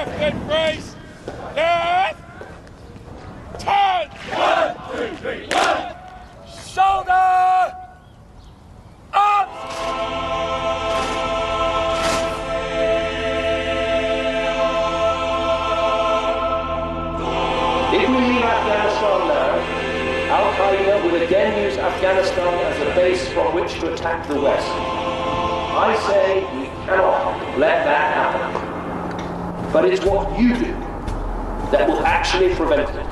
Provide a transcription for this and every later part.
Left embrace. Left. Turn. 1, 2, 3, 1. Shoulder. Up. If we leave Afghanistan now, Al-Qaeda will again use Afghanistan as a base from which to attack the West. I say we cannot let that happen. But it's what you do that will actually prevent it.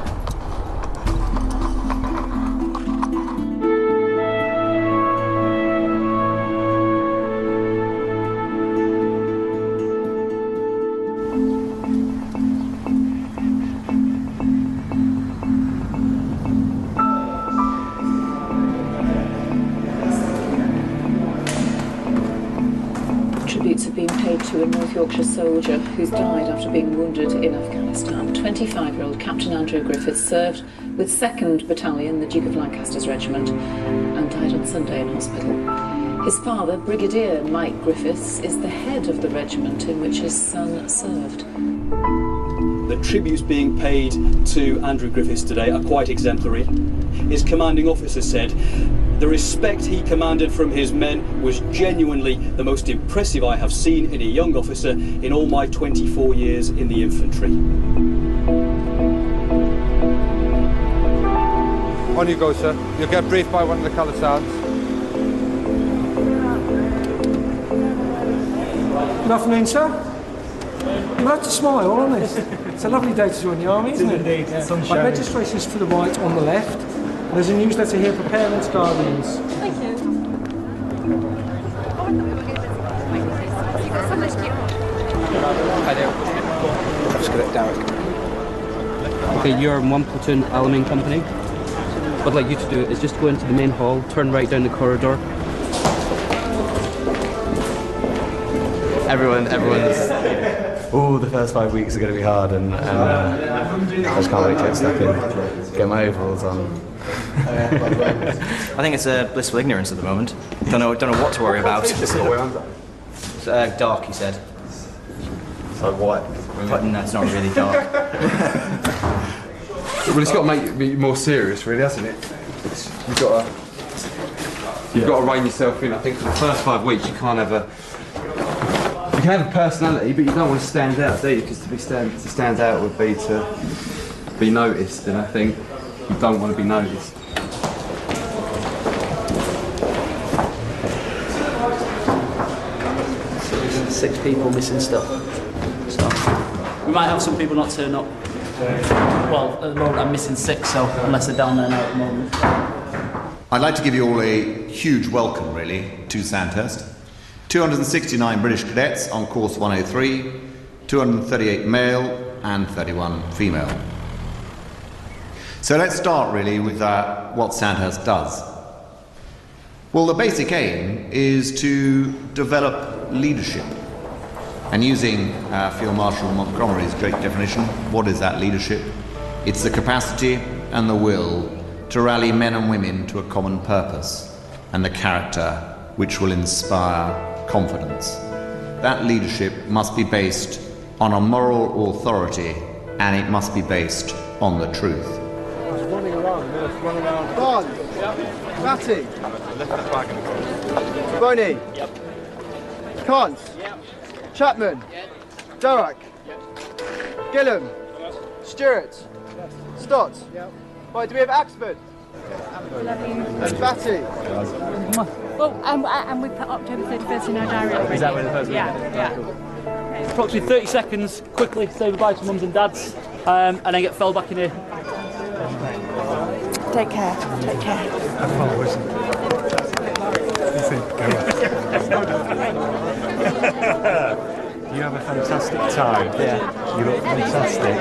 Tributes have been paid to a North Yorkshire soldier who's died after being wounded in Afghanistan. 25-year-old Captain Andrew Griffiths served with 2nd Battalion, the Duke of Lancaster's regiment, and died on Sunday in hospital. His father, Brigadier Mike Griffiths, is the head of the regiment in which his son served. The tributes being paid to Andrew Griffiths today are quite exemplary. His commanding officer said, "The respect he commanded from his men was genuinely the most impressive I have seen in a young officer in all my 24 years in the infantry." On you go, sir. You'll get briefed by one of the colour sergeants. Good afternoon, sir. You have to smile on this. It's a lovely day to join the army, isn't it? Indeed, sunshine. My registration is to the right on the left. There's a newsletter here for parents, guardians. Thank you. Hi there. Let's get it, Derek. Okay, you're in 1 platoon Alamein company. What I'd like you to do is just go into the main hall, turn right down the corridor. Everyone's. Oh, the first 5 weeks are going to be hard, and I just can't wait to get stuck in, get my overalls on. I think it's a blissful ignorance at the moment. Don't know what to worry about. It's dark, he said. So what? But no, it's not really dark. Well, it's got to make it be more serious, really, hasn't it? You've got to rein yourself in. I think for the first 5 weeks you can't have a. You can have a personality, but you don't want to stand out, do you? Because to stand out would be to be noticed, and I think you don't want to be noticed. Six people missing stuff. We might have some people not turn up. Well, at the moment I'm missing 6, so unless they're down there now at the moment. I'd like to give you all a huge welcome, really, to Sandhurst. 269 British cadets on course 103, 238 male and 31 female. So let's start really with what Sandhurst does. Well, the basic aim is to develop leadership. And using Field Marshal Montgomery's great definition, what is that leadership? It's the capacity and the will to rally men and women to a common purpose, and the character which will inspire confidence. That leadership must be based on a moral authority, and it must be based on the truth. Running around. Bond. Yep. Matty. Boney. Yep. Cons. Yep. Chapman. Yep. Durrock. Yep. Gillam. Yes. Stewart. Yes. Stott. Yep. Right, do we have Axford? And Batty. Well, and we put October 31st in our diary already. Is that when the first Yeah, weekend? yeah. Cool. Approximately 30 seconds, quickly say goodbye to mums and dads, and then get fell back in here. Take care. Take care. You have a fantastic time. Yeah. You look fantastic.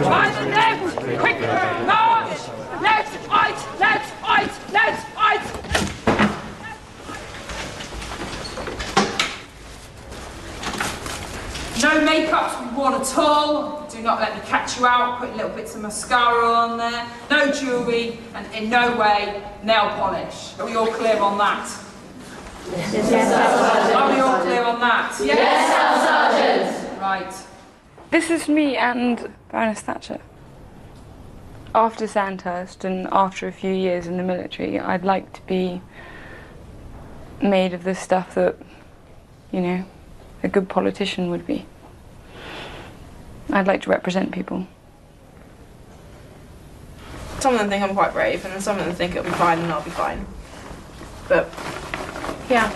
Right, left, quick, march, left, right, left, right, left, right. No makeups we want at all. Do not let me catch you out. Put little bits of mascara on there. No jewellery, and in no way nail polish. Are we all clear on that? Yes, Sergeant. Are we all clear on that? Yes, Sergeant. Right. This is me and Baroness Thatcher. After Sandhurst and after a few years in the military, I'd like to be made of the stuff that, you know, a good politician would be. I'd like to represent people. Some of them think I'm quite brave, and then some of them think it'll be fine and I'll be fine. But, yeah.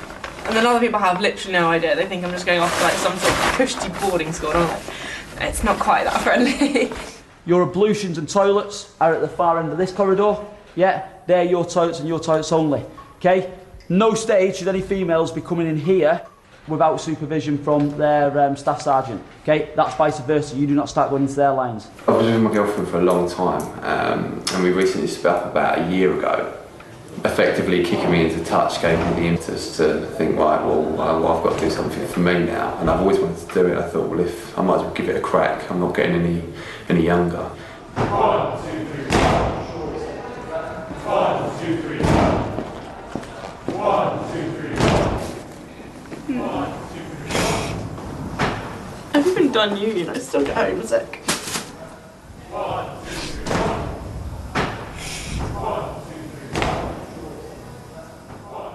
And then other people have literally no idea. They think I'm just going off to like some sort of cushy boarding school, and I'm like, it's not quite that friendly. Your ablutions and toilets are at the far end of this corridor. Yeah, they're your toilets and your toilets only. Okay? No stage should any females be coming in here without supervision from their staff sergeant. Okay? That's vice versa. You do not start going into their lines. I've been with my girlfriend for a long time, and we recently split up about a year ago. Effectively kicking me into touch gave me the impetus to think, right, well, I've got to do something for me now, and I've always wanted to do it. I thought, well, if I might as well give it a crack. I'm not getting any younger. 1, 2, 3, 1, 2, 3, 1, 2, 3, 1, 2, 3. I've even done uni and I still get homesick. 1, 2, 3, 1, 1, 2, 3, 1,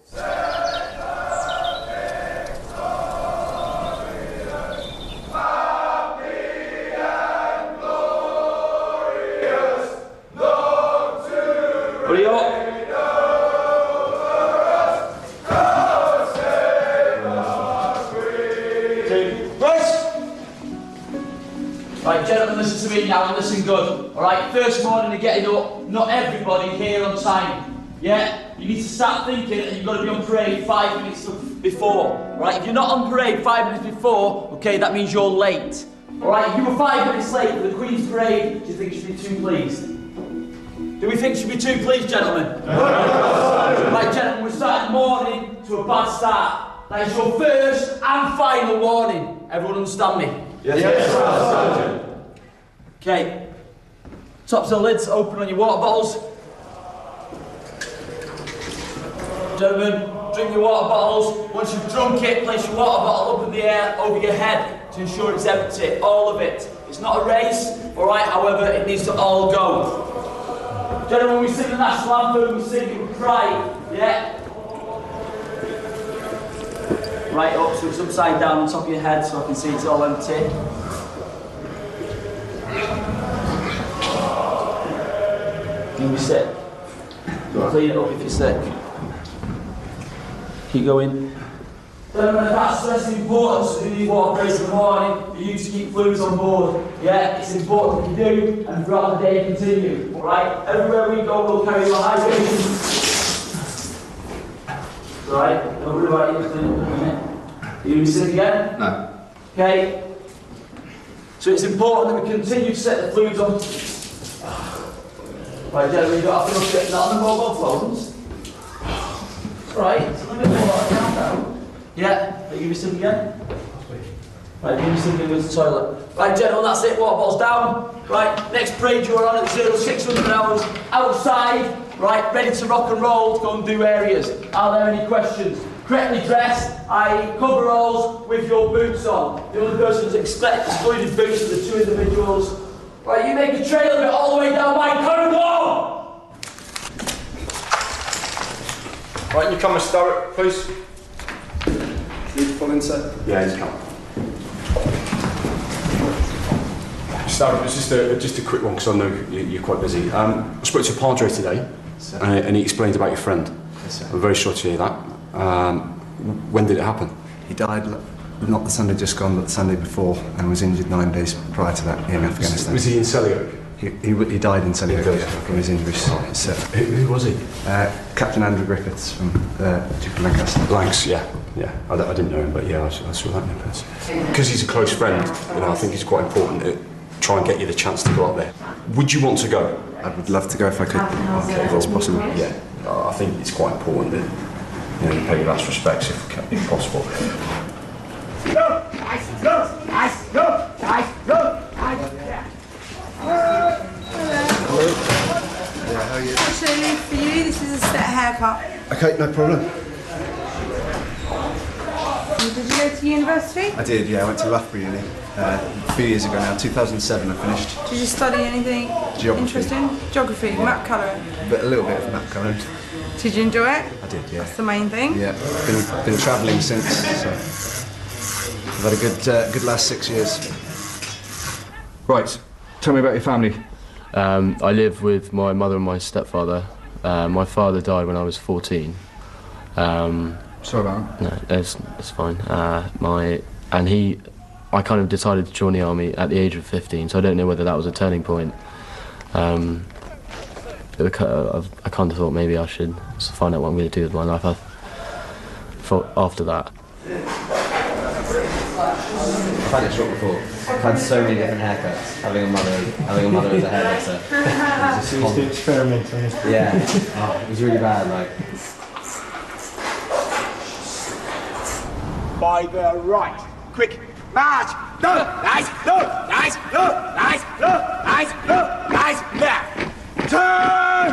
2, 3. Hurry up. Right, gentlemen, listen to me now and listen good. Alright, first morning of getting up, not everybody here on time. Yeah? You need to start thinking and you've got to be on parade 5 minutes before. Alright, if you're not on parade 5 minutes before, okay, that means you're late. Alright, if you were 5 minutes late for the Queen's Parade, do you think she'd be too pleased? Do we think she'd be too pleased, gentlemen? Right, gentlemen, we're starting the morning to a bad start. That is your first and final warning. Everyone understand me? Yes, Sergeant. Okay. Tops of the lids open on your water bottles. Gentlemen, drink your water bottles. Once you've drunk it, place your water bottle up in the air over your head to ensure it's empty, all of it. It's not a race, alright, however, it needs to all go. Gentlemen, we sing the national anthem, we sing it with pride, yeah? Right up, so it's upside down on top of your head so I can see it's all empty. Can you sit? Clean it up if you're sick. Keep going. Gentlemen, that's stressing the importance of the water breaks in the morning for you to keep fluids on board. Yeah, it's important that you do and throughout the day continue. Alright? Everywhere we go, we'll carry your hydration. Right? Don't worry about it, clean up in a minute. Are you going to be sick again? No. Okay. So it's important that we continue to set the fluids on. Right, gentlemen, you don't have to look at that on the mobile phones. Right, it's a little bit more like calm down. Yeah, are you going to be sick again? Right, you sick again, go to the toilet. Right, gentlemen, that's it, water bottles down. Right, next parade you're on at 0600 hours, outside, right, ready to rock and roll, to go and do areas. Are there any questions? Correctly dressed, i.e. coveralls with your boots on. The only person who's excluded boots are the two individuals. Right, you make a trail of it all the way down my corridor! Right, you come and start it, please. Need to pull in, sir? Yeah, he's come. Sarah, it's just a quick one because I know you're quite busy. I spoke to a padre today and he explained about your friend. Yes, sir. I'm very sorry to hear that. When did it happen? He died not the Sunday just gone, but the Sunday before, and was injured 9 days prior to that in Afghanistan. Was he in Selly Oak? He died in Selly Oak from his injuries. Who was he? Captain Andrew Griffiths from Duke of Lancaster. Lancs, yeah. I didn't know him, but yeah, I saw that in person. Because he's a close friend, you know, I think it's quite important to try and get you the chance to go up there. Would you want to go? I would love to go if I could, if it's possible. Yeah, I think it's quite important that you pay your last respects if possible. How are you? Actually, for you, this is a set haircut. Okay, no problem. Did you go to university? I did, yeah. I went to Loughborough Uni a few years ago now. 2007 I finished. Did you study anything interesting? Geography, map colouring? But a little bit of map colouring. Did you enjoy it? I did, yeah. That's the main thing? Yeah, been travelling since, so I've had a good last 6 years. Right, tell me about your family. I live with my mother and my stepfather. My father died when I was 14. Sorry about that. No, it's fine. I kind of decided to join the army at the age of 15, so I don't know whether that was a turning point. I kind of thought maybe I should find out what I'm going to do with my life after that. I've had it short before. I've had so many different haircuts. Having a mother as a hairdresser. So you used to experiment on this? Yeah. Oh, it was really bad. Like. By the right. Quick. March. No. Nice. No. Nice. No. Nice. No. Nice. No. Nice. Left. Turn.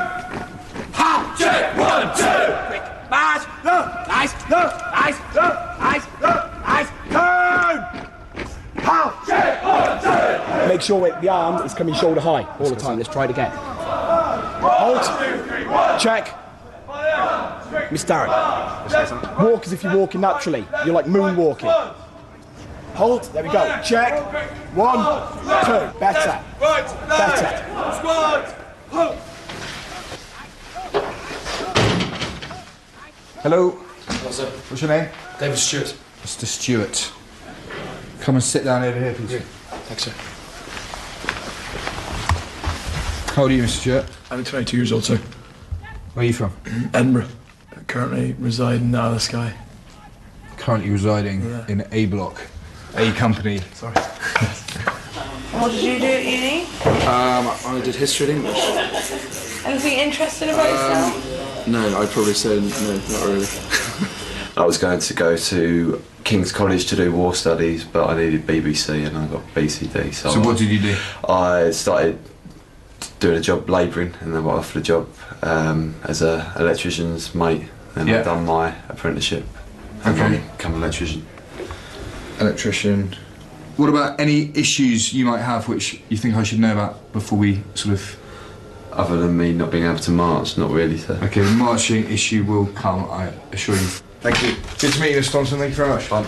Ha. Check. 1, 2. Quick. March. No. Nice. No. Nice. No. Nice. No. Nice. Turn. Ha. Check. 1, 2. Make sure the arm is coming shoulder high all the time. Let's try it again. Hold. Check. Miss Darren. Walk as if you're walking naturally. You're like moonwalking. Hold. There we go. Check. 1, 2. Better. Better. Hello. Hello, sir. What's your name? David Stewart. Mr. Stewart. Come and sit down over here, please. Yeah. Thanks, sir. How old are you, Mr. Stewart? I'm 22 years old, sir. Where are you from? Edinburgh. Currently reside in Isle of Skye. Currently residing in A block, A company. Sorry. What did you do at uni? I did history and English. Anything interesting about yourself? No, I'd probably say no, not really. I was going to go to King's College to do war studies, but I needed BBC and I got BCD. So what did you do? I started doing a job labouring, and then got offered a job as an electrician's mate, and I've done my apprenticeship and then become an electrician. Electrician. What about any issues you might have which you think I should know about before we sort of... Other than me not being able to march, not really, sir. Okay, the marching issue will come, I assure you. Thank you. Good to meet you, Mr. Thompson. Thank you very much. Fine.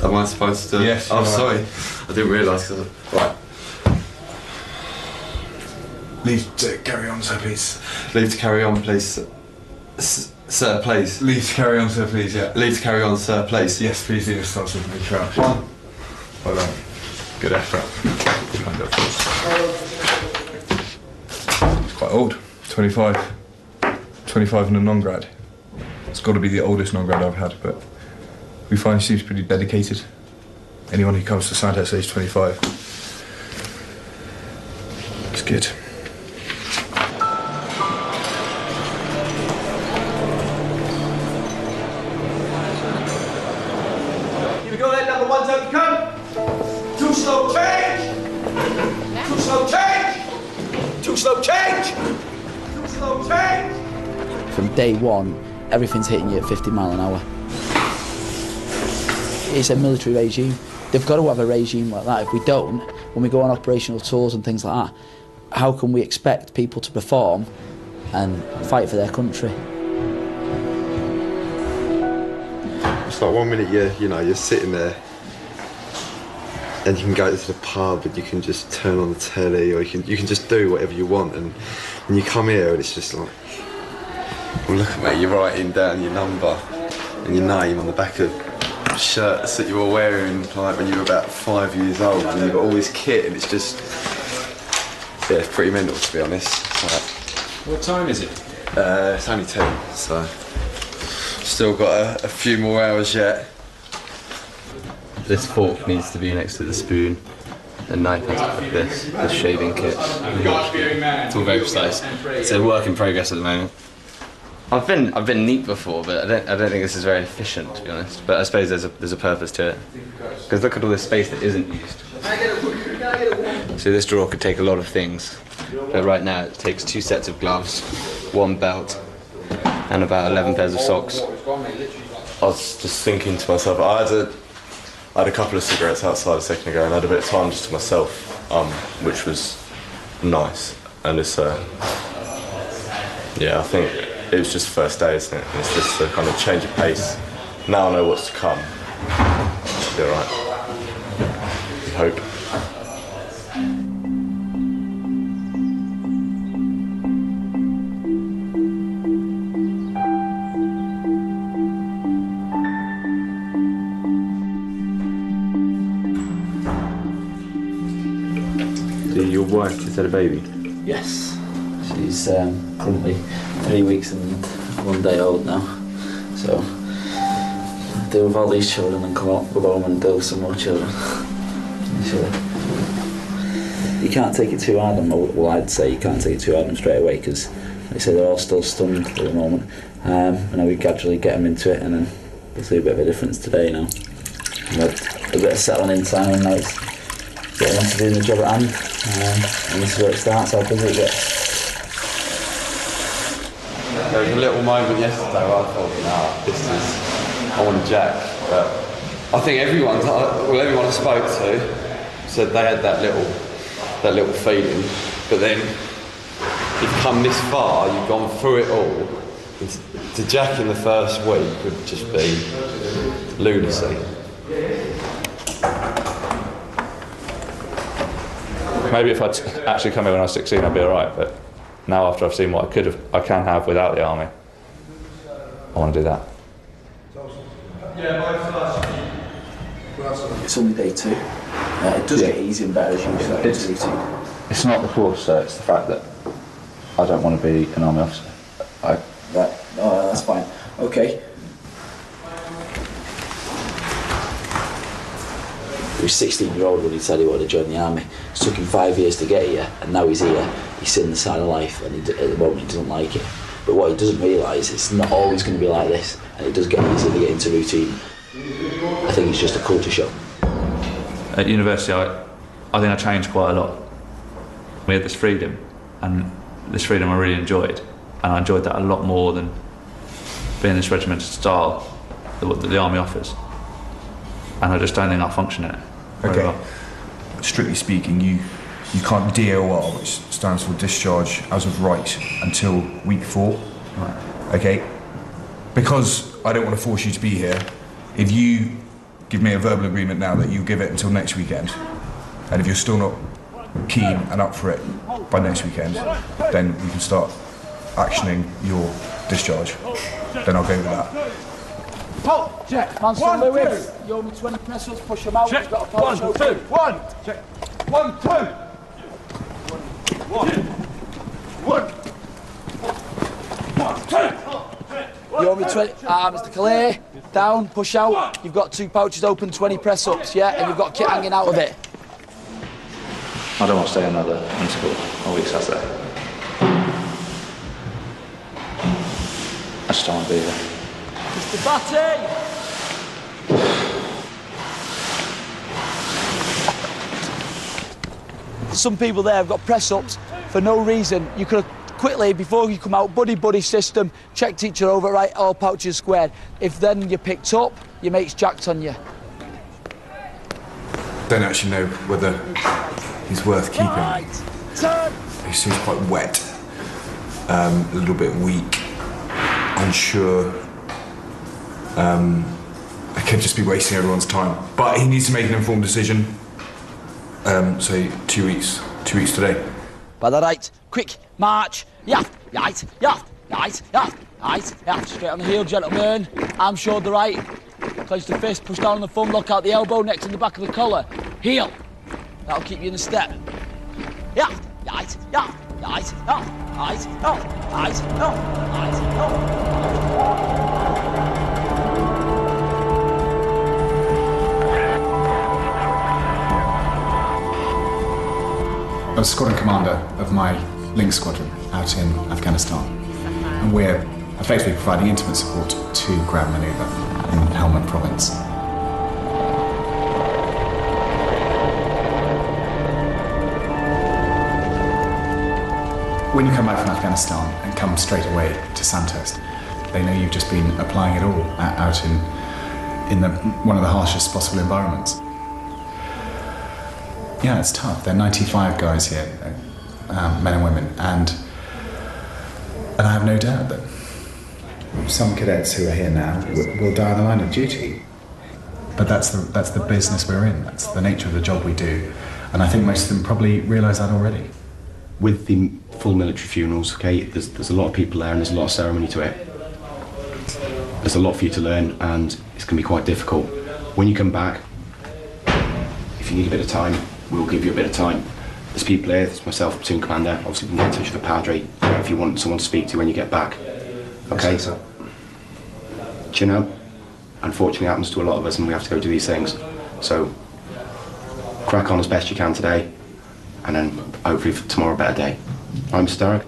Am I supposed to? Yes. Oh, sorry. I didn't realise. Right. Leave to carry on, sir, please. Leave to carry on, please. Sir, please. Leave to carry on, sir, please, yeah. Leave to carry on, sir, please. Yes, please do, Mr. Thompson. Thank you very much. Well done. Good effort. It's quite old. 25. 25 and a non-grad. It's got to be the oldest non-grad I've had, but we find he seems pretty dedicated. Anyone who comes to Sandhurst age 25. It's good. Here we go then, number 1, don't come. Too slow change. Too slow change. Too slow change. Too slow change. From day one, everything's hitting you at 50 mile an hour. It's a military regime. They've got to have a regime like that. If we don't, when we go on operational tours and things like that, how can we expect people to perform and fight for their country? It's like 1 minute you're sitting there and you can go to the pub and you can just turn on the telly, or you can just do whatever you want, and when you come here and it's just like, well, look at me, you're writing down your number and your name on the back of shirts that you were wearing like when you were about 5 years old, and you've got all this kit, and it's just, yeah, it's pretty mental, to be honest. What time is it? It's only 10, so still got a few more hours yet. This fork needs to be next to the spoon. The knife has to be like this. The shaving kit. It's all very precise. It's a work in progress at the moment. I've been neat before, but I don't think this is very efficient, to be honest. But I suppose there's a purpose to it. Because look at all this space that isn't used. So this drawer could take a lot of things, but right now it takes 2 sets of gloves, 1 belt, and about 11 pairs of socks. I was just thinking to myself, I had a couple of cigarettes outside a second ago and I had a bit of time just to myself, which was nice. And it's, yeah, I think it was just the first day, isn't it? It's just a kind of change of pace. Now I know what's to come. It'll be alright. Hope. Your wife just had a baby? Yes. She's currently 3 weeks and 1 day old now. So, deal with all these children and come home and deal with some more children. You can't take it too hard on them. Well, I'd say you can't take it too hard on them straight away because, like I say, they're all still stunned at the moment. And then we gradually get them into it and then we'll see a bit of a difference today now. We've had a bit of settling in time and now it's getting on to doing the job at hand. And this is where it starts, how busy it gets. There was a little moment yesterday where I thought, I want a Jack. But I think everyone I spoke to said they had that little feeling. But then you've come this far, you've gone through it all. To Jack in the first week would just be lunacy. Maybe if I'd actually come here when I was 16, I'd be alright, but now after I've seen what I can have without the army, I want to do that. It's only day 2. It does get easier and better as you get into routine. It's not the course, though, it's the fact that I don't want to be an army officer. Right, no, that's fine. Okay. He was 16-year-old when he said he wanted to join the army. It took him 5 years to get here, and now he's here. He's seen the side of life, and at the moment he doesn't like it. But what he doesn't realise, it's not always going to be like this, and it does get easier to get into routine. I think it's just a culture shock. At university, I think I changed quite a lot. We had this freedom, and this freedom I really enjoyed, and I enjoyed that a lot more than being this regimented style that the army offers. And I just don't think I'll function in it. Okay. Well. Strictly speaking, you can't DOR, which stands for discharge as of right, until week 4. Right. Okay. Because I don't want to force you to be here, if you give me a verbal agreement now that you give it until next weekend, and if you're still not keen and up for it by next weekend, then we can start actioning your discharge. Then I'll go with that. Halt! Check. Mansell Lewis. You owe me 20 pesos, push him out. Check. He's got a 1, 2. 1. Check. 1, 2. 1. 1. You owe me 20. Mr. Calais, down, push out. You've got 2 pouches open, 20 press-ups, yeah? And you've got kit hanging out of it. I don't want to stay another in school or week Saturday. I just don't want to be there. Mr. Batty! Some people there have got press-ups for no reason. You could have quickly, before you come out, buddy system, check teacher over, right, all pouches squared. If then you're picked up, your mate's jacked on you. Don't actually know whether he's worth keeping. He seems quite wet, a little bit weak, unsure. I could just be wasting everyone's time. But he needs to make an informed decision. So 2 weeks today. By the right, quick, march, yaft, straight on the heel, gentlemen. Arm shoulder right, clench the fist, push down on the thumb, lock out the elbow, neck to the back of the collar. Heel, that'll keep you in the step. I was squadron commander of my Link Squadron out in Afghanistan, and we're effectively providing intimate support to ground manoeuvre in Helmand province. When you come back from Afghanistan and come straight away to Sandhurst, They know you've just been applying it all out in one of the harshest possible environments. Yeah, it's tough. There are 95 guys here, men and women, and I have no doubt that some cadets who are here now will die on the line of duty. But that's the business we're in. That's the nature of the job we do, and I think most of them probably realise that already. With the full military funerals, okay, there's a lot of people there and there's a lot of ceremony to it. There's a lot for you to learn and it's going to be quite difficult. When you come back, if you need a bit of time, we'll give you a bit of time. There's people here, there's myself, platoon commander, obviously we can get in touch with the padre if you want someone to speak to when you get back. Okay? So. Do you know? Unfortunately it happens to a lot of us and we have to go do these things. So, crack on as best you can today and then hopefully for tomorrow a better day. I'm Stark.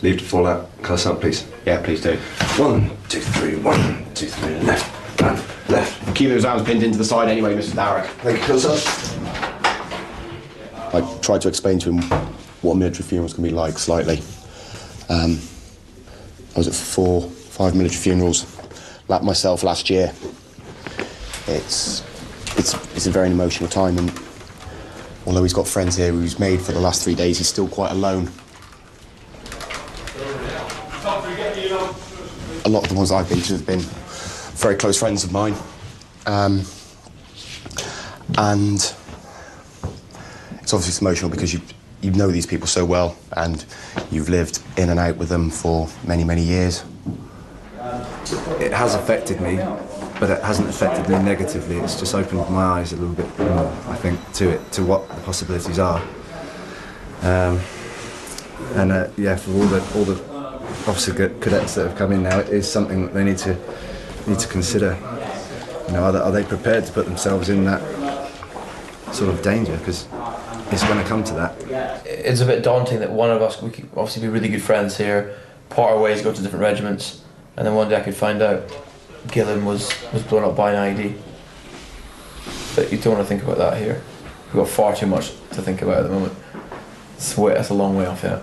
Leave to fall out. Can I start, please? Yeah, please do. 1, 2, 3, 1, 2, 3, left, and left. Keep those arms pinned into the side anyway, Mr. Darrick. Thank you, Coulson. I tried to explain to him what a military funeral's can be like, slightly. I was at 4, 5 military funerals, like myself last year. It's a very emotional time, and although he's got friends here who he's made for the last 3 days, he's still quite alone. A lot of the ones I've been to have been very close friends of mine. And it's obviously emotional because you know these people so well and you've lived in and out with them for many, many years. It has affected me, but it hasn't affected me negatively. It's just opened my eyes a little bit more, I think, to what the possibilities are. Yeah, for all the officer cadets that have come in now, it is something that they need to consider. You know, are they prepared to put themselves in that sort of danger? Because it's going to come to that. It's a bit daunting that one of us, we could obviously be really good friends here, part our ways, go to different regiments, and then one day I could find out Gillen was blown up by an IED. But you don't want to think about that here. We've got far too much to think about at the moment. That's a long way off yet.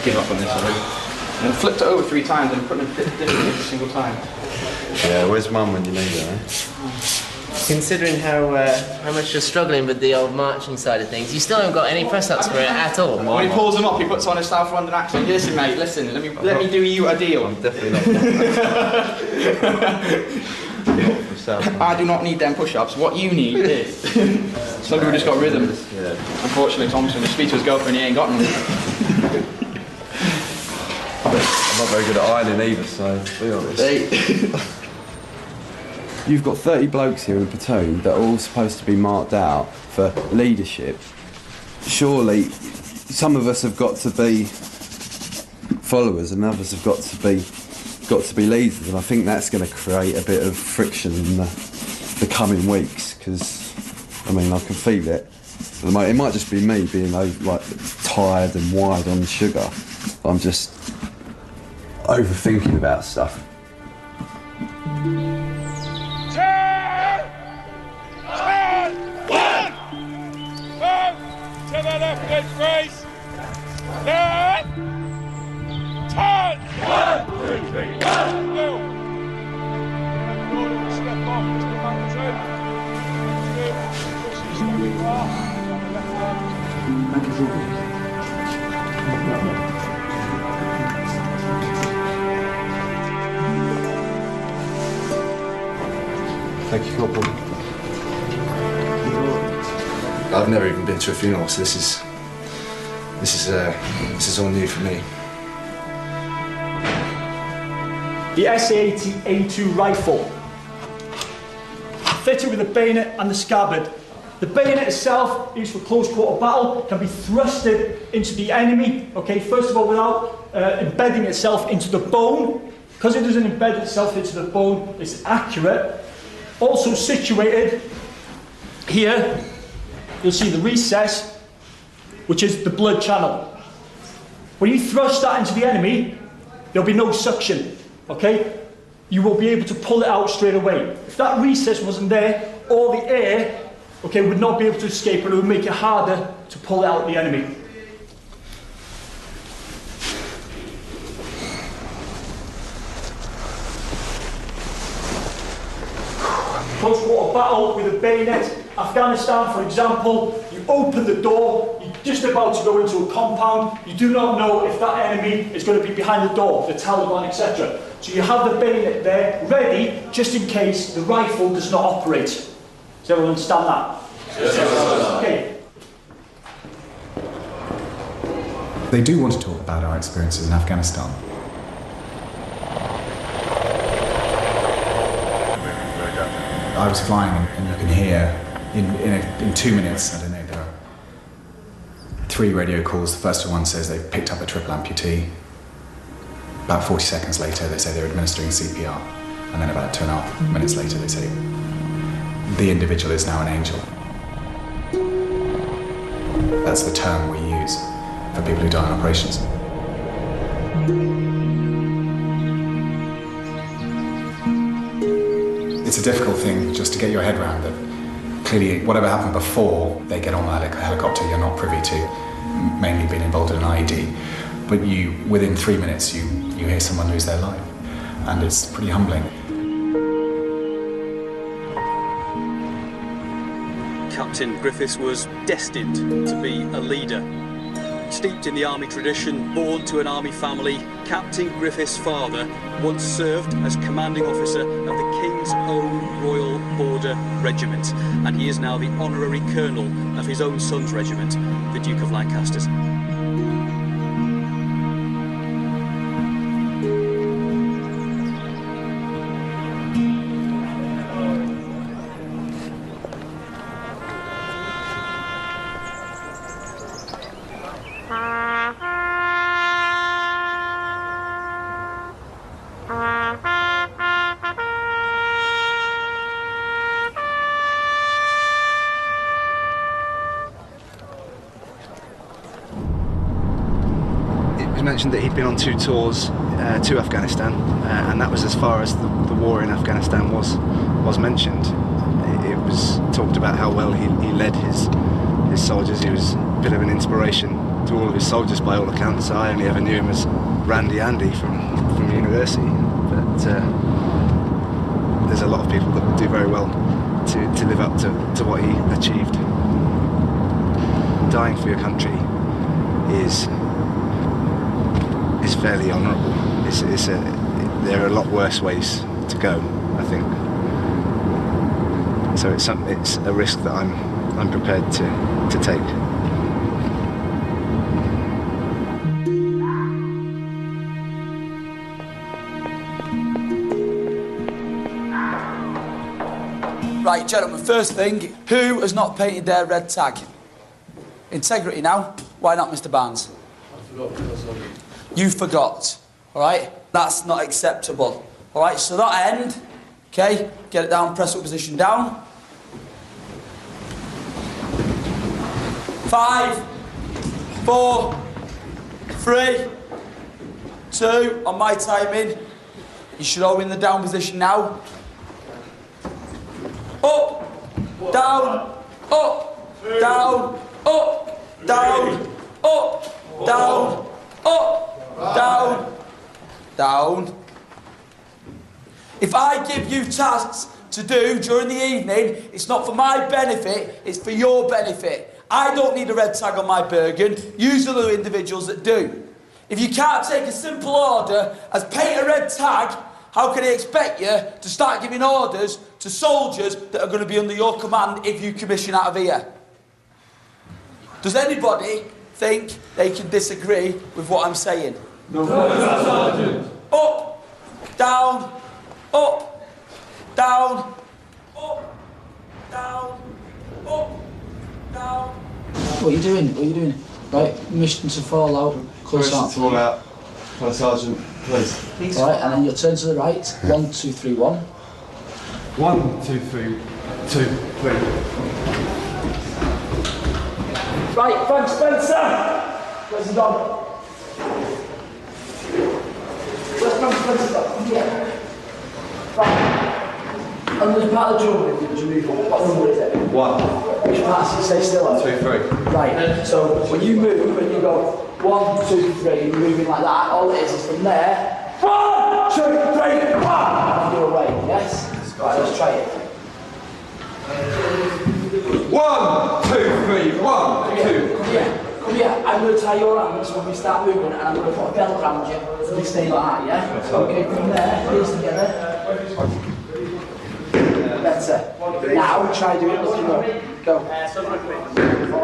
Give up on this already. And flipped it over 3 times and put it different every single time. Yeah, where's Mum when you need her, eh? Considering how much you're struggling with the old marching side of things, you still haven't got any press-ups for it at all. When he pulls them up, he puts on a South London accent. Listen, mate, listen, let me do you a deal. I'm definitely not. I do not need them push-ups. What you need is some people just got rhythm. Yeah. Unfortunately, Thompson, to speak to his girlfriend, he ain't got none. I'm not very good at ironing either, so be honest. You've got 30 blokes here in a platoon that are all supposed to be marked out for leadership. Surely, some of us have got to be followers, and others have got to be leaders, and I think that's going to create a bit of friction in the coming weeks. Because, I mean, I can feel it. It might just be me being like tired and wired on sugar. I'm just overthinking about stuff. To the left against Grace. Left. Turn. 1, 2, 3, go. Step off, Mr. Hamilton. Thank you, Corporal. I've never even been to a funeral, so this is all new for me. The SA-80A2 rifle, fitted with a bayonet and the scabbard. The bayonet itself, used for close quarter battle, can be thrusted into the enemy, okay, first of all without embedding itself into the bone. Because it doesn't embed itself into the bone, it's accurate. Also situated here, you'll see the recess, which is the blood channel. When you thrust that into the enemy, there'll be no suction, okay? You will be able to pull it out straight away. If that recess wasn't there, all the air, okay, would not be able to escape, and it would make it harder to pull out the enemy. close quarter battle with a bayonet. Afghanistan, for example, you open the door, you're just about to go into a compound, you do not know if that enemy is going to be behind the door, the Taliban, etc. So you have the bayonet there, ready, just in case the rifle does not operate. Does everyone understand that? Yes. Okay. They do want to talk about our experiences in Afghanistan. I was flying and you can hear in 2 minutes, I don't know, there are 3 radio calls. The first one says they've picked up a triple amputee. About 40 seconds later they say they're administering CPR. And then about 2.5 minutes later they say the individual is now an angel. That's the term we use for people who die in operations. It's a difficult thing just to get your head around that clearly whatever happened before they get on that helicopter you're not privy to, mainly being involved in an IED, but within 3 minutes you hear someone lose their life, and it's pretty humbling. Captain Griffiths was destined to be a leader. Steeped in the army tradition, born to an army family, Captain Griffiths' father once served as commanding officer of the King's Own Royal Border Regiment, and he is now the honorary colonel of his own son's regiment, the Duke of Lancaster's. Mentioned that he'd been on 2 tours to Afghanistan, and that was as far as the war in Afghanistan was mentioned. It was talked about how well he led his soldiers. He was a bit of an inspiration to all of his soldiers by all accounts. I only ever knew him as Randy Andy from university, but there's a lot of people that would do very well to live up to what he achieved. Dying for your country is fairly honourable. There are a lot worse ways to go, I think. So it's a risk that I'm prepared to take. Right, gentlemen, first thing, who has not painted their red tag? Integrity now. Why not, Mr. Barnes? I forgot because of it. You forgot, all right? That's not acceptable, all right? So that end, okay, get it down, press up position down. 5, 4, 3, 2, on my timing. You should all be in the down position now. Up, down, up, down, up, down, up, down, up. Down, down. If I give you tasks to do during the evening, it's not for my benefit, it's for your benefit. I don't need a red tag on my Bergen, use the individuals that do. If you can't take a simple order as paint a red tag, how can I expect you to start giving orders to soldiers that are going to be under your command if you commission out of here? Does anybody think they can disagree with what I'm saying? No, Sergeant. Up, down, up, down, up, down, up, down. What are you doing? What are you doing? Right, mission to fall out. Mission to fall out. Sergeant, please. Right, and then you'll turn to the right. 1, 2, 3, 1. 1, 2, 3, 2, 3. Right, Frank Spencer! Where's he gone? Where's Frank Spencer gone? Yeah. Right. And there's part of the drum that you move on. What number is it? 1. Which part does it say still on? 2, 3. Right, so when you move and you go 1, 2, 3, you're moving like that, all it is from there, 1, 2, 3, 1! And you're away, yes? Right, let's try it. tie your hands when we start moving, and I'm going to put a belt around you, so you stay like that, yeah? Okay, from there, heels together. Better. Now, try do it looking up. Go.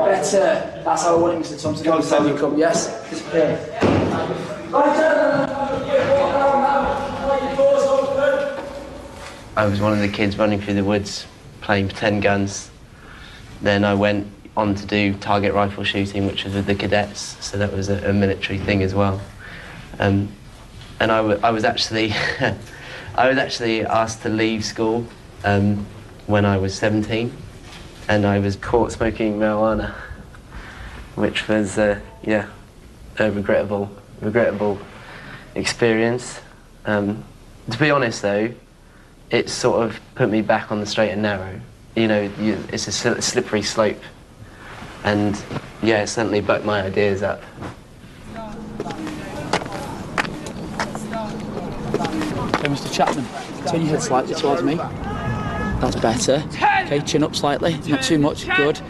Better. That's how I want it, Mr. Thompson. Every time you come, yes? Disappear. I was one of the kids running through the woods, playing pretend guns. Then I went on to do target rifle shooting, which was with the cadets, so that was a military thing as well. And I was actually I was actually asked to leave school when I was 17, and I was caught smoking marijuana, which was yeah, a regrettable experience. To be honest though, it sort of put me back on the straight and narrow. You know, it's a slippery slope, and yeah, it certainly bucked my ideas up. Okay, Mr. Chapman, turn your head slightly towards me. That's better. Okay, chin up slightly, not too much, good.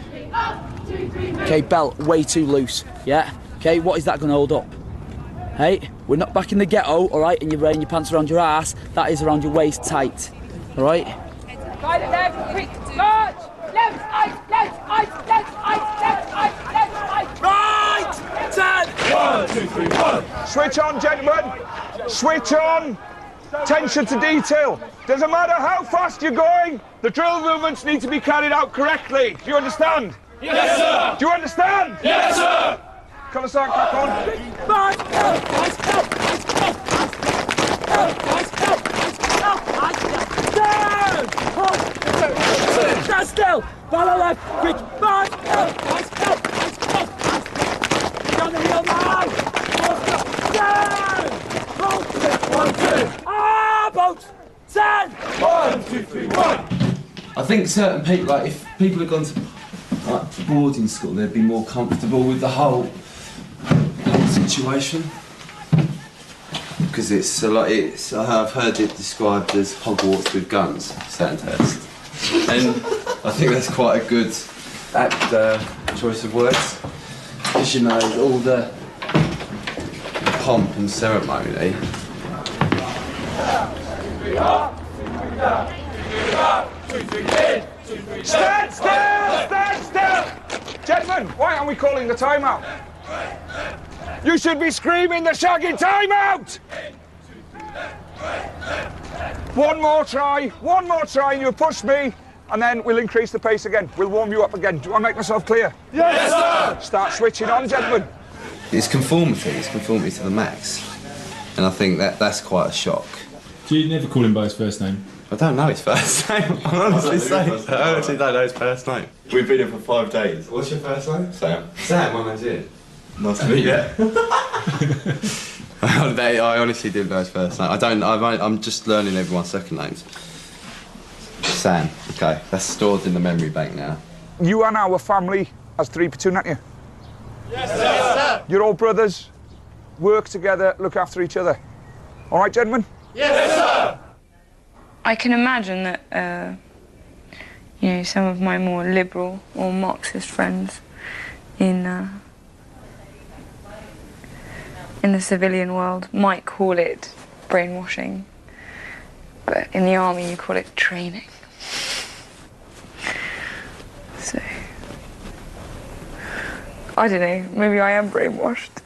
Okay, belt way too loose, yeah? Okay, what is that going to hold up? Hey, we're not back in the ghetto, all right, and you're wearing your pants around your ass. That is around your waist tight, all right? Right, left, quick, march! Left, ice, left, ice, left, ice, left, ice, left, ice. Right! 10! 1, 2, 3, 1. Switch on, gentlemen. Switch on. Attention to detail. Doesn't matter how fast you're going, the drill movements need to be carried out correctly. Do you understand? Yes, sir! Do you understand? Yes, sir! Colour sergeant, crack on. Stand still! Follow left! Quick! March! Down the heel now! Stand! Hold! 1, 2! Ah! Boat! Stand! 1, 2, 3, 1! I think certain people, like if people had gone to like boarding school, they'd be more comfortable with the whole situation. Because it's a lot. I've heard it described as Hogwarts with guns, Sandhurst, and I think that's quite a good choice of words. Because you know all the pomp and ceremony. Stand still! Stand still! Gentlemen, why aren't we calling the timeout? You should be screaming the shaggy timeout! One more try, and you push me, and then we'll increase the pace again. We'll warm you up again. Do I make myself clear? Yes, sir! Start switching on, gentlemen. It's conformity to the max, and I think that's quite a shock. Do you never call him by his first name? I don't know his first name. I honestly don't know his first name. We've been here for 5 days. What's your first name? Sam. Sam, my name's Ian. Nice to meet you. I honestly didn't know his first name. I'm just learning everyone's second names. Sam. Okay, that's stored in the memory bank now. You are now a family as 3 platoon, aren't you? Yes, sir! You're all brothers. Work together, look after each other. All right, gentlemen? Yes, sir! I can imagine that, you know, some of my more liberal or Marxist friends in the civilian world might call it brainwashing, but in the army you call it training. So, I don't know, maybe I am brainwashed.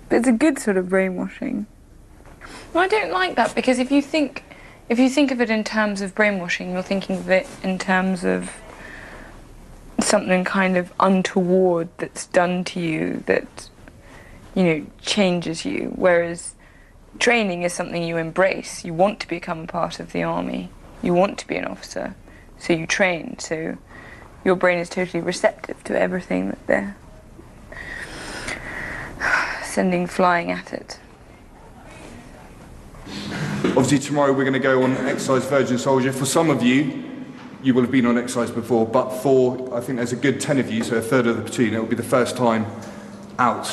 But it's a good sort of brainwashing. Well, I don't like that, because if you think of it in terms of brainwashing, you're thinking of it in terms of something kind of untoward that's done to you that, you know, changes you, whereas training is something you embrace. You want to become a part of the army. You want to be an officer, so you train. So your brain is totally receptive to everything that they're sending flying at it. Obviously tomorrow we're going to go on exercise Virgin Soldier. For some of you, you will have been on exercise before, but for, I think there's a good 10 of you, so a third of the platoon, it will be the first time out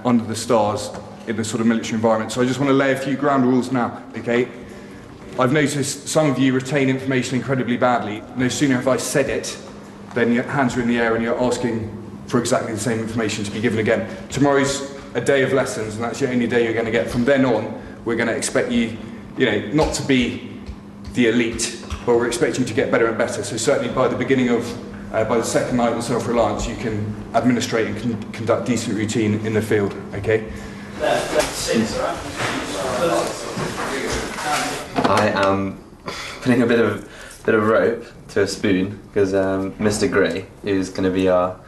under the stars in this sort of military environment. So I just want to lay a few ground rules now, okay? I've noticed some of you retain information incredibly badly. No sooner have I said it, then your hands are in the air and you're asking for exactly the same information to be given again. Tomorrow's a day of lessons, and that's the only day you're going to get. From then on, we're going to expect you, not to be the elite, but we're expecting you to get better and better. So certainly by the beginning of, by the second night of self-reliance, you can administrate and conduct decent routine in the field, okay? I am putting a bit of rope to a spoon because Mr. Gray, who's going to be our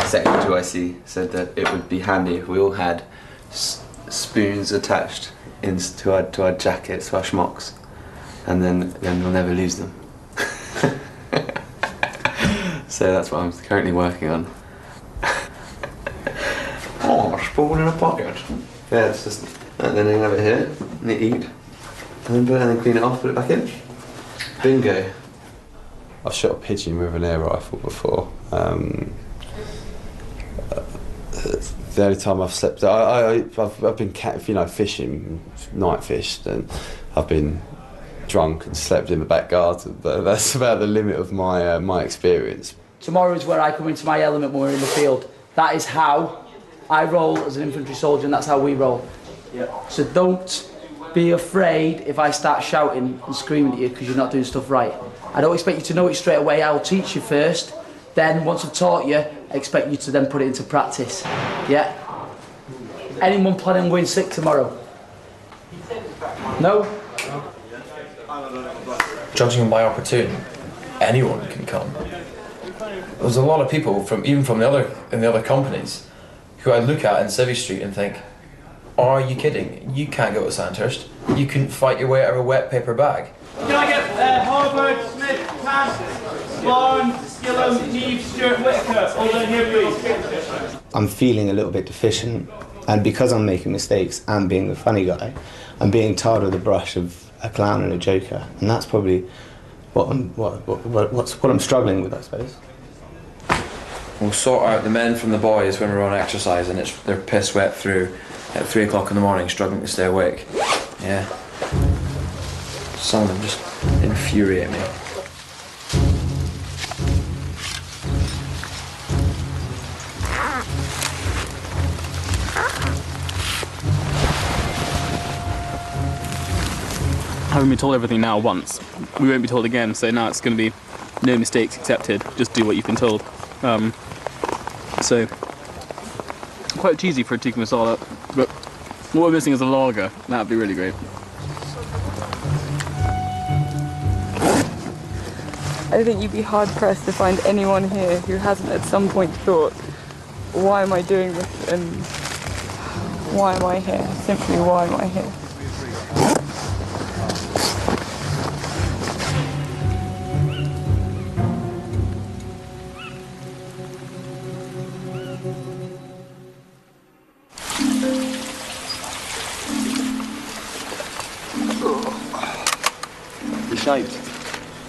second IC, said that it would be handy if we all had spoons attached to our jackets, to our schmucks, and then we'll never lose them. So that's what I'm currently working on. Oh, a spoon in a pocket. Yeah, it's just, and then you have it here, and you eat, and then clean it off, put it back in. Bingo. I've shot a pigeon with an air rifle before. The only time I've slept, I've been fishing, night fished, and I've been drunk and slept in the back garden. But that's about the limit of my experience. Tomorrow is where I come into my element when we're in the field. That is how I roll as an infantry soldier, and that's how we roll. So don't be afraid if I start shouting and screaming at you because you're not doing stuff right. I don't expect you to know it straight away. I'll teach you first. Then, once I've taught you, I expect you to then put it into practice. Yeah? Anyone planning on going sick tomorrow? No? Judging by opportunity, anyone can come. There's a lot of people even from the other companies who I look at in Civvy Street and think, are you kidding? You can't go to Sandhurst. You couldn't fight your way out of a wet paper bag. Can I get Harvard, Smith, Cass, Bond, Skillum, Neve, Stewart, Whitaker, all down here, please? I'm feeling a little bit deficient, and because I'm making mistakes and being the funny guy, I'm being tarred with the brush of a clown and a joker, and that's probably what I'm struggling with, I suppose. We'll sort out the men from the boys when we're on exercise and they're piss wet through at 3 o'clock in the morning, struggling to stay awake. Yeah. Some of them just infuriate me. Having been told everything now once, we won't be told again, so now it's going to be no mistakes accepted, just do what you've been told. So, quite cheesy for a tikka masala, but what we're missing is a lager. That'd be really great. I think you'd be hard-pressed to find anyone here who hasn't at some point thought, why am I doing this and why am I here? Simply, why am I here? You shaved?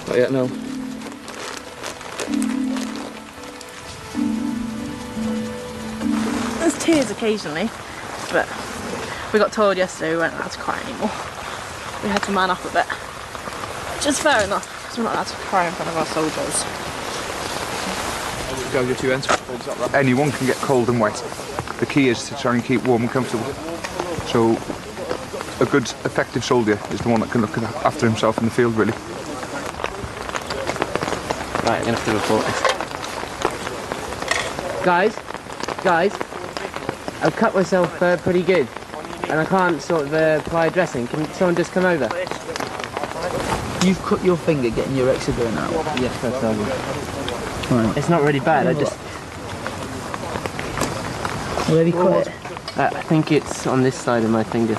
Not yet, no. There's tears occasionally, but we got told yesterday we weren't allowed to cry anymore. We had to man up a bit, which is fair enough, because we're not allowed to cry in front of our soldiers. Go your 2 ends. Anyone can get cold and wet. The key is to try and keep warm and comfortable. So a good, effective soldier is the one that can look after himself in the field, really. Right, I'm going to have to report this. Guys, I've cut myself pretty good, and I can't sort of apply dressing. Can someone just come over? You've cut your finger getting your exoderm out? Yes, that's over. Right. It's not really bad, I just... Where have you cut it? I think it's on this side of my finger.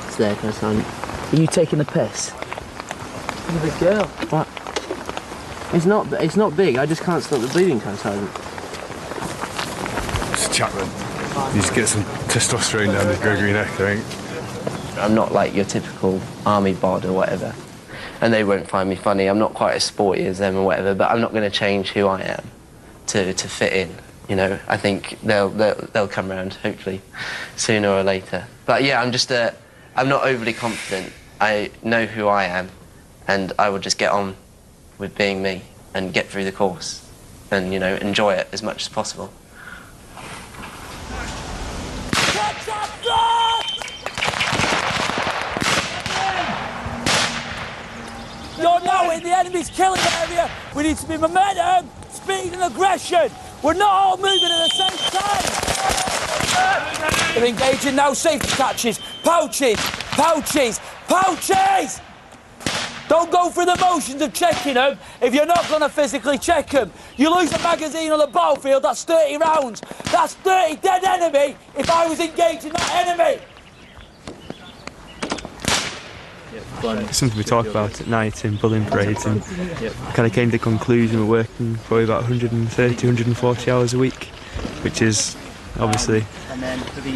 It's there, close on. Are you taking the piss? You're a big girl. What? It's not big, I just can't stop the bleeding, Sergeant. It's a Chapman. You just get some testosterone down the Gregory neck, I think. I'm not like your typical army bod or whatever. And they won't find me funny. I'm not quite as sporty as them or whatever, but I'm not going to change who I am to fit in. You know, I think they'll come around, hopefully, sooner or later. But yeah, I'm not overly confident. I know who I am, and I will just get on with being me and get through the course and, you know, enjoy it as much as possible. You're now in the enemy's killing area. We need to be momentum, speed and aggression. We're not all moving at the same time. They're engaging now. Safety catches, pouches, pouches, pouches. Don't go through the motions of checking them if you're not going to physically check them. You lose a magazine on the battlefield, that's 30 rounds. That's 30 dead enemy if I was engaging that enemy. It's something we talk about at night in bullying parades, and kind of came to the conclusion we're working probably about 130, 140 hours a week, which is obviously,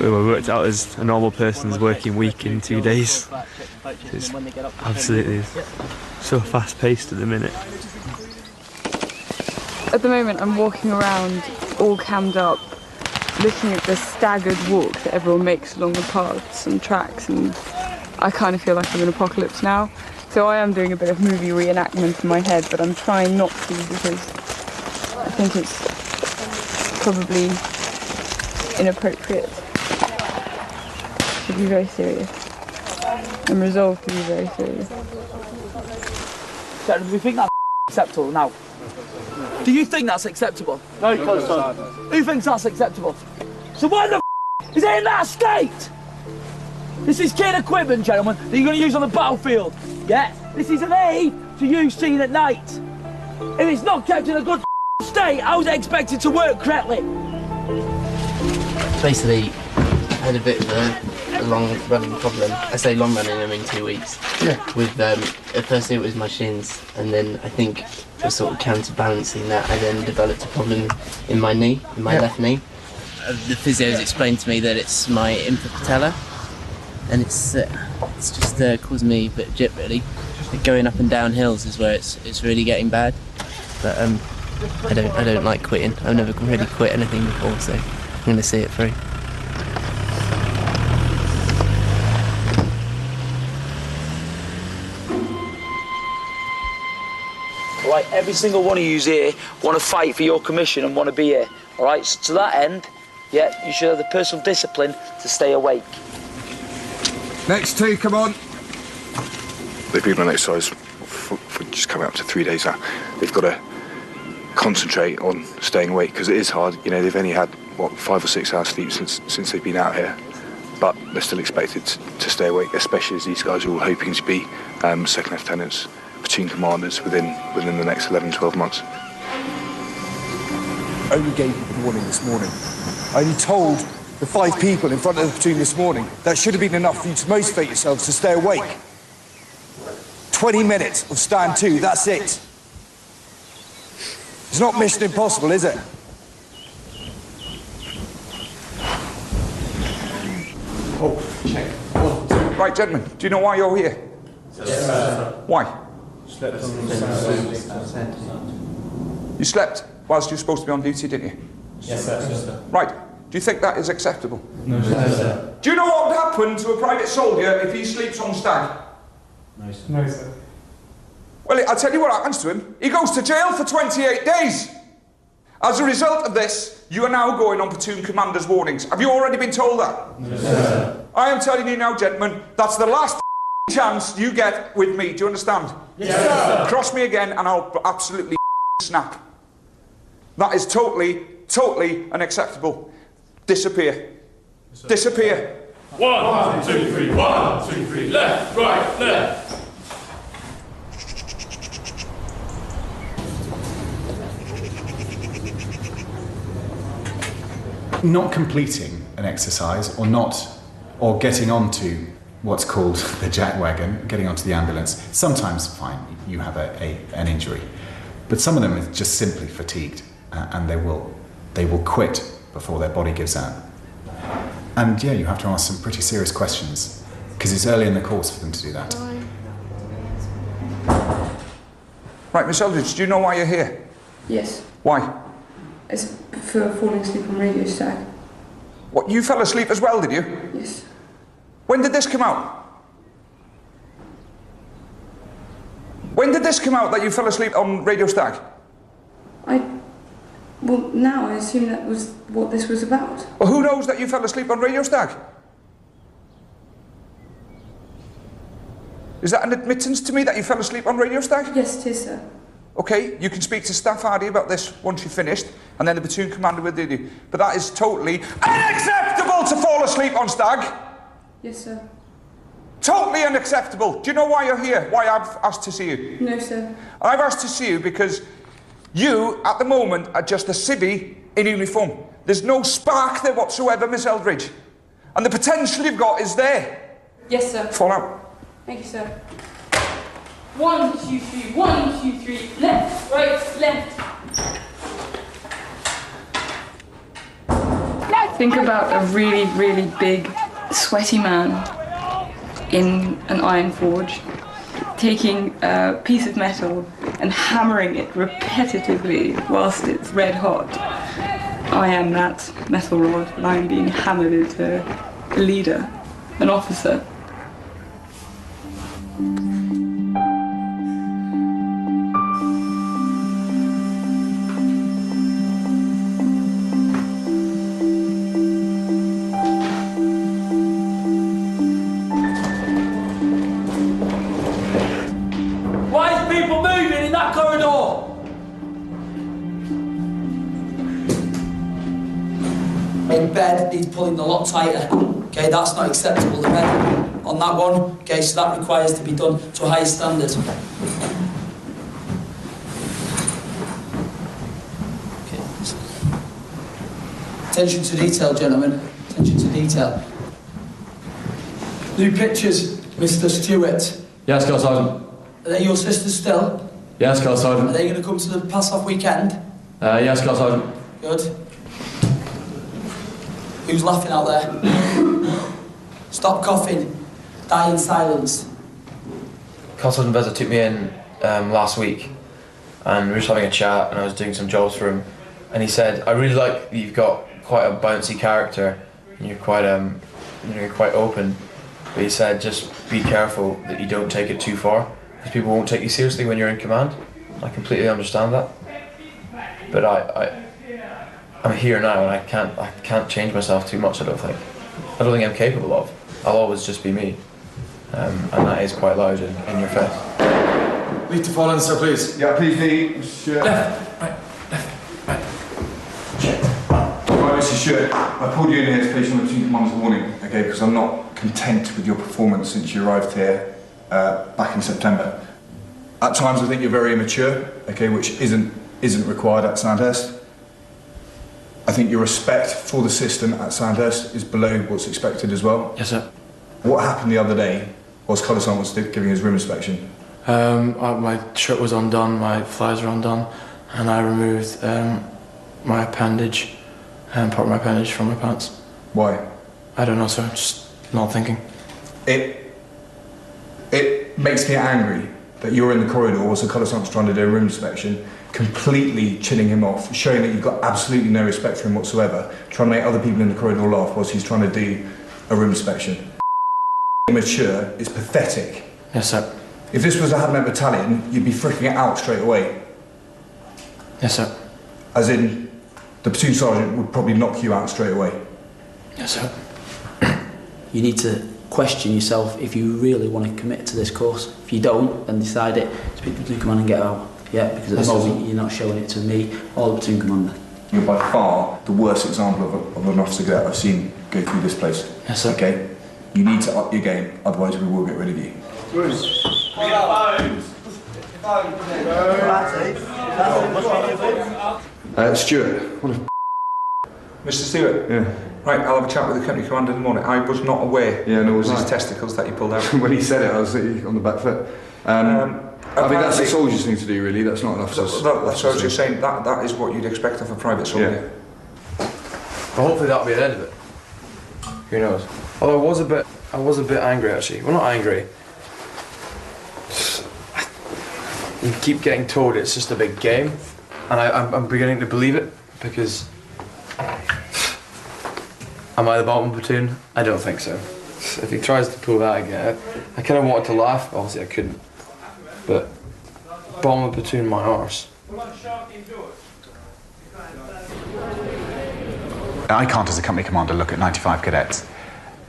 we worked out as a normal person's working week in 2 days. It's absolutely so fast paced at the minute. At the moment I'm walking around all cammed up, looking at the staggered walk that everyone makes along the paths and tracks, and I kind of feel like I'm in apocalypse now. So I am doing a bit of movie reenactment in my head, but I'm trying not to because I think it's probably inappropriate to be very serious. I'm resolved to be very serious. Do we think that's acceptable now? Do you think that's acceptable? No, you can't, son. Who thinks that's acceptable? So why the is it in that state? This is kit equipment, gentlemen, that you're going to use on the battlefield. Yeah? This is an aid to use seen at night. If it's not kept in a good state, how is it expected to work correctly? Basically, I had a bit of a long-running problem. I say long-running, I mean 2 weeks. Yeah. With, firstly it was my shins, and then I think for sort of counterbalancing that, I then developed a problem in my knee, in my left knee. The physio's explained to me that it's my infrapatellar, and it's just caused me a bit of jip really. Going up and down hills is where it's really getting bad. But I don't like quitting. I've never really quit anything before, so I'm going to see it through. All right, every single one of you here want to fight for your commission and want to be here. All right, so to that end, yeah, you should have the personal discipline to stay awake. Next two, come on. They've been on exercise for just coming up to 3 days now. They've got to concentrate on staying awake because it is hard. You know, they've only had, what, 5 or 6 hours sleep since they've been out here. But they're still expected to stay awake, especially as these guys are all hoping to be second lieutenants, platoon commanders within the next 11, 12 months. I only gave you the warning this morning. I only told the 5 people in front of the platoon this morning. That should have been enough for you to motivate yourselves to stay awake. 20 minutes of stand 2, that's it. It's not mission impossible, is it? Oh, check. 1, 2. Right, gentlemen, do you know why you're here? Yes, sir. Why? Slept. You slept whilst you were supposed to be on duty, didn't you? Yes, sir. Right. Do you think that is acceptable? No, sir. Do you know what would happen to a private soldier if he sleeps on stag? No, sir. No, sir. Well, I'll tell you what happens to him. He goes to jail for 28 days. As a result of this, you are now going on platoon commander's warnings. Have you already been told that? No, sir. I am telling you now, gentlemen, that's the last chance you get with me. Do you understand? Yes, sir. Cross me again and I'll absolutely snap. That is totally unacceptable. Disappear. Yes, disappear. 1, 2, 3, 1, 2, 3, left, right, left. Not completing an exercise or getting onto what's called the jack wagon, getting onto the ambulance, sometimes fine, you have an injury. But some of them are just simply fatigued and they will quit before their body gives out. And yeah, you have to ask some pretty serious questions because it's early in the course for them to do that. Right, Miss Eldridge, do you know why you're here? Yes. Why? It's for falling asleep on radio stag. What, you fell asleep as well, did you? Yes. When did this come out? When did this come out that you fell asleep on Radio Stag? Well, now I assume that was what this was about. Well, who knows that you fell asleep on Radio Stag? Is that an admittance to me that you fell asleep on radio stag? Yes, it is, sir. Okay, you can speak to Staff Hardy about this once you've finished, and then the platoon commander will do you. But that is totally unacceptable to fall asleep on stag! Yes, sir. Totally unacceptable. Do you know why you're here? Why I've asked to see you? No, sir. I've asked to see you because you, at the moment, are just a civvy in uniform. There's no spark there whatsoever, Miss Eldridge. And the potential you've got is there. Yes, sir. Fall out. Thank you, sir. 1, 2, 3, 1, 2, 3, left, right, left. Think about a really, really big, sweaty man in an iron forge, taking a piece of metal and hammering it repetitively whilst it's red hot. I am that metal rod, and I am being hammered into a leader, an officer. Bed needs pulling the lot tighter. Okay, that's not acceptable. The bed on that one. Okay, so that requires to be done to a higher standard. Okay. Attention to detail, gentlemen. Attention to detail. New pictures, Mr. Stewart. Yes, Girl Sergeant. Are they your sisters still? Yes, Girl Sergeant. Are they going to come to the pass-off weekend? Yes, Girl Sergeant. Good. Who's laughing out there? Stop coughing. Die in silence. Girl Sergeant Beza took me in last week, and we were just having a chat, and I was doing some jobs for him, and he said, "I really like that you've got quite a bouncy character, and you're quite open." But he said, "Just be careful that you don't take it too far, because people won't take you seriously when you're in command." I completely understand that, but I'm here now, and I can't change myself too much. I don't think I'm capable of. I'll always just be me, and that is quite loud in your face. Lead to fall in, sir, please. Yeah, please, Lee. Sure. Left, right, right. Right, Mr. Shirt, I pulled you in here to place on the Platoon Commander's warning, okay, because I'm not content with your performance since you arrived here back in September. At times, I think you're very immature, okay, which isn't required at Sandhurst. I think your respect for the system at Sandhurst is below what's expected as well. Yes, sir. What happened the other day was Colour Sergeant was giving his room inspection. My shirt was undone, my flies were undone, and I removed my appendage, part of my appendage from my pants. Why? I don't know, sir. Just not thinking. It makes me angry that you're in the corridor whilst the Colour Sergeant's trying to do a room inspection, completely chinning him off, showing that you've got absolutely no respect for him whatsoever, trying to make other people in the corridor laugh whilst he's trying to do a room inspection. Immature is pathetic. Yes, sir. If this was a Hadmet battalion, you'd be freaking it out straight away. Yes, sir. As in, the platoon sergeant would probably knock you out straight away. Yes, sir. You need to question yourself if you really want to commit to this course. If you don't, then decide it. Speak to the platoon commander and get out. Yeah, because at the moment you're not showing it to me or the platoon commander. You're by far the worst example of an officer cadet I've seen go through this place. Yes, sir. Okay? You need to up your game, otherwise we will get rid of you. Stuart, what a Mr. Stewart? Yeah. Right, I'll have a chat with the company commander in the morning. I was not aware it was his testicles that you pulled out. When he said it, I was on the back foot. I mean, that's a soldier's thing to do, really. That's not an officer's. That's what I was just saying. That is what you'd expect of a private soldier. Yeah. Well, hopefully that'll be the end of it. Who knows? Although I was a bit angry actually. Well, not angry. You keep getting told it's just a big game, and I'm beginning to believe it because. Am I the bottom platoon? I don't think so. If he tries to pull that again, I kind of wanted to laugh. Obviously, I couldn't. But bottom of the platoon, my arse. I can't, as a company commander, look at 95 cadets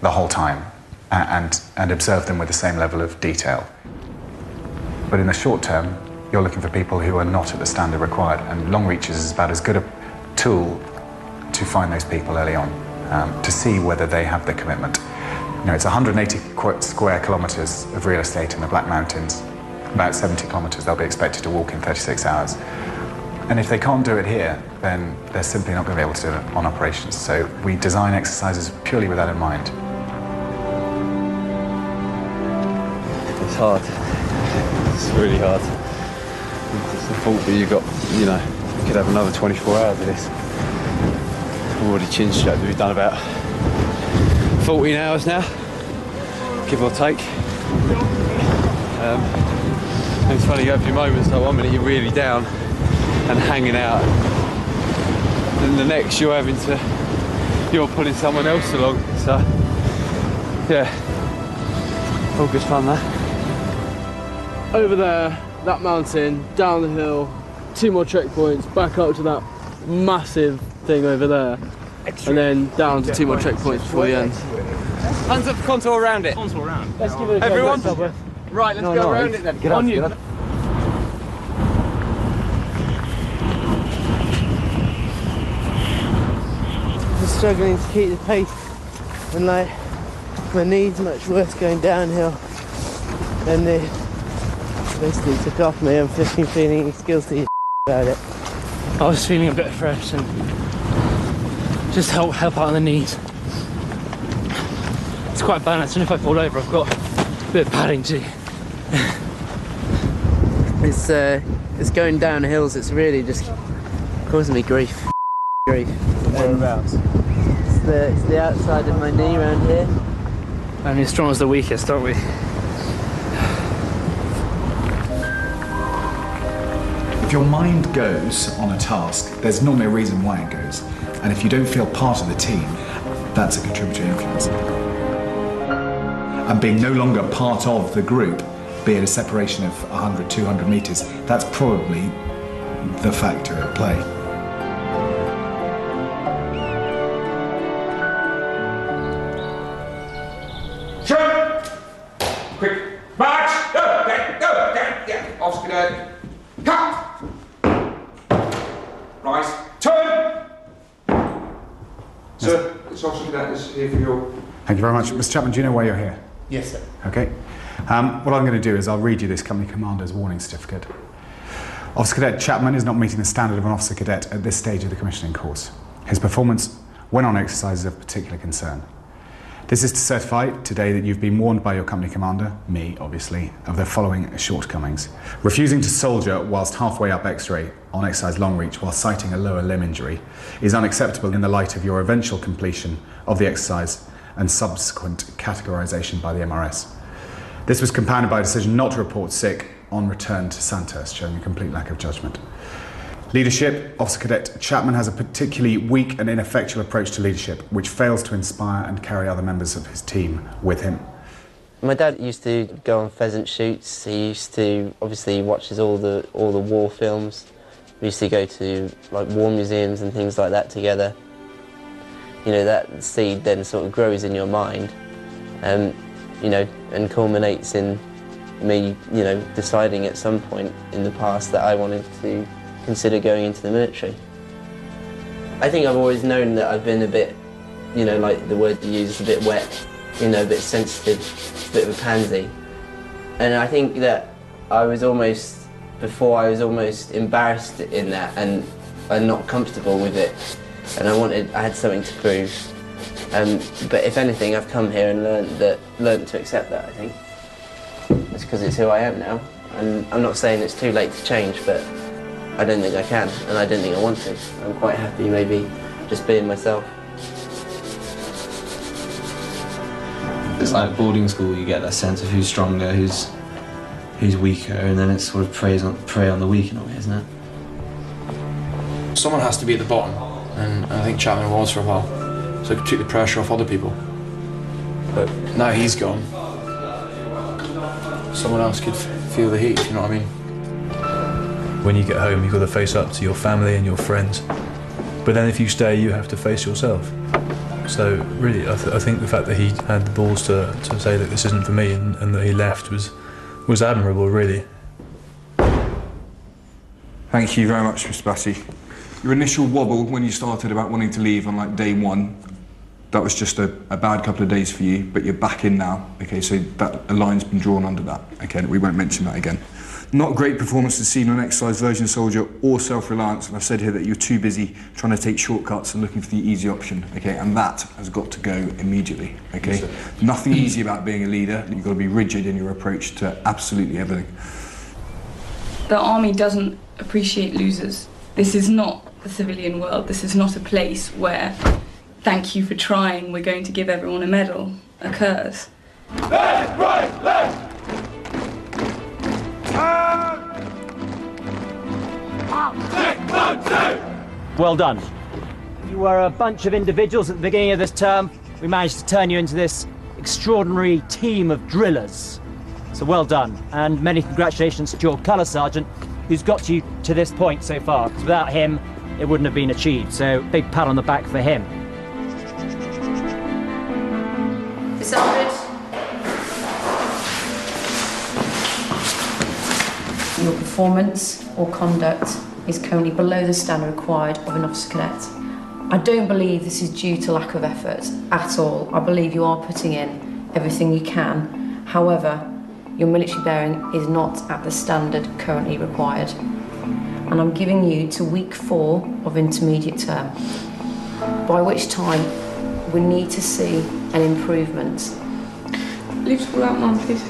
the whole time and observe them with the same level of detail. But in the short term, you're looking for people who are not at the standard required, and long reaches is about as good a tool to find those people early on, to see whether they have the commitment. You know, it's 180 square kilometres of real estate in the Black Mountains. About 70 kilometres they'll be expected to walk in 36 hours. And if they can't do it here, then they're simply not going to be able to do it on operations. So we design exercises purely with that in mind. It's hard. It's really hard. It's the thought that you've got, you know, you could have another 24 hours of this. We've already chin strapped. We've done about 14 hours now, give or take. It's funny, you have your moments, like 1 minute you're really down and hanging out, and the next you're pulling someone else along. So yeah, all good fun there. Over there, that mountain, down the hill, 2 more checkpoints, back up to that massive thing over there, and then down to 2 more checkpoints before the end. Hands up, contour around it. Contour around. Let's give it a go. Everyone? Right, let's go around it then. Get on you. Just struggling to keep the pace, and like my knees much worse going downhill, and they basically took off me. I'm feeling guilty about it. I was feeling a bit fresh and just help out on the knees. It's quite balanced, and if I fall over, I've got a bit of padding too. It's going down hills. It's really just causing me grief. Whereabouts? It's the outside of my knee around here. Only as strong as the weakest, aren't we? If your mind goes on a task, there's normally a reason why it goes. And if you don't feel part of the team, that's a contributory influence. And being no longer part of the group, be it a separation of 100, 200 metres, that's probably the factor at play. Turn! Quick! March! Go! Yeah! Off cadet! Cut! Right. Turn! Sir, this officer cadet is here for your... Thank you very much. Mr. Chapman, do you know why you're here? Yes, sir. Okay. What I'm going to do is I'll read you this company commander's warning certificate. Officer Cadet Chapman is not meeting the standard of an officer cadet at this stage of the commissioning course. His performance when on exercise is of particular concern. This is to certify today that you've been warned by your company commander, me obviously, of the following shortcomings. Refusing to soldier whilst halfway up X-ray on exercise long reach while citing a lower limb injury is unacceptable in the light of your eventual completion of the exercise and subsequent categorisation by the MRS. This was compounded by a decision not to report sick on return to Sandhurst, showing a complete lack of judgment. Leadership. Officer Cadet Chapman has a particularly weak and ineffectual approach to leadership, which fails to inspire and carry other members of his team with him. My dad used to go on pheasant shoots. He used to obviously watches all the war films. We used to go to like war museums and things like that together. You know, that seed then sort of grows in your mind, you know, and culminates in me, you know, deciding at some point in the past that I wanted to consider going into the military. I think I've always known that I've been a bit, you know, like the word you use, a bit wet, you know, a bit sensitive, a bit of a pansy. And I think that I was almost, before I was almost embarrassed in that and not comfortable with it. And I had something to prove. But if anything, I've come here and learned to accept that, I think. It's because it's who I am now. And I'm not saying it's too late to change, but I don't think I can, and I don't think I want to. I'm quite happy maybe just being myself. It's like boarding school, you get that sense of who's stronger, who's weaker, and then it sort of preys on the weak in a way, isn't it? Someone has to be at the bottom, and I think Chapman was for a while, so I could take the pressure off other people. But now he's gone, someone else could feel the heat, if you know what I mean. When you get home, you've got to face up to your family and your friends. But then if you stay, you have to face yourself. So really, I think the fact that he had the balls to say that this isn't for me and that he left was admirable, really. Thank you very much, Mr. Batty. Your initial wobble when you started about wanting to leave on like day one, that was just a bad couple of days for you, but you're back in now. Okay, so a line's been drawn under that. Okay, we won't mention that again. Not great performances seen on Exercise Virgin Soldier or Self-Reliance, and I've said here that you're too busy trying to take shortcuts and looking for the easy option, okay, and that has got to go immediately, okay? Yes, nothing easy about being a leader. You've got to be rigid in your approach to absolutely everything. The army doesn't appreciate losers. This is not the civilian world. This is not a place where thank you for trying, we're going to give everyone a medal occurs. Left, right, left! Well done. You were a bunch of individuals at the beginning of this term. We managed to turn you into this extraordinary team of drillers. So well done, and many congratulations to your colour sergeant, who's got you to this point so far, because without him, it wouldn't have been achieved. So big pat on the back for him. Decided. Your performance or conduct is currently below the standard required of an officer cadet. I don't believe this is due to lack of effort at all. I believe you are putting in everything you can. However, your military bearing is not at the standard currently required. And I'm giving you to week 4 of intermediate term, by which time we need to see an improvement. Leave school out, Mum, please.